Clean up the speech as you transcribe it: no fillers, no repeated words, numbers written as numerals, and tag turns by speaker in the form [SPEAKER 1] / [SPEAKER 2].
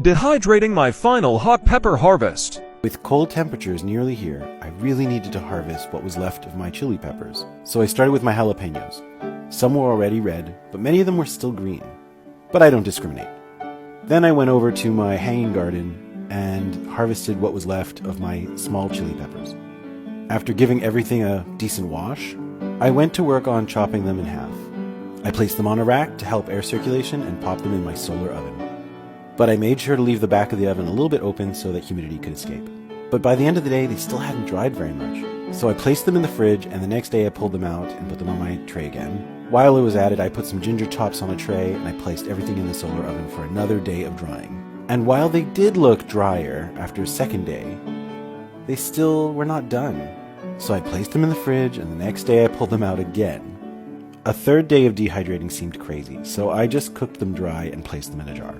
[SPEAKER 1] Dehydrating my final hot pepper harvest.
[SPEAKER 2] With cold temperatures nearly here, I really needed to harvest what was left of my chili peppers. So I started with my jalapenos. Some were already red, but many of them were still green. But I don't discriminate. Then I went over to my hanging garden and harvested what was left of my small chili peppers. After giving everything a decent wash, I went to work on chopping them in half. I placed them on a rack to help air circulation and popped them in my solar oven. But I made sure to leave the back of the oven a little bit open so that humidity could escape. But by the end of the day, they still hadn't dried very much. So I placed them in the fridge, and the next day I pulled them out and put them on my tray again. While it was at it, I put some ginger chops on a tray, and I placed everything in the solar oven for another day of drying. And while they did look drier after a second day, they still were not done. So I placed them in the fridge, and the next day I pulled them out again. A third day of dehydrating seemed crazy, so I just cooked them dry and placed them in a jar.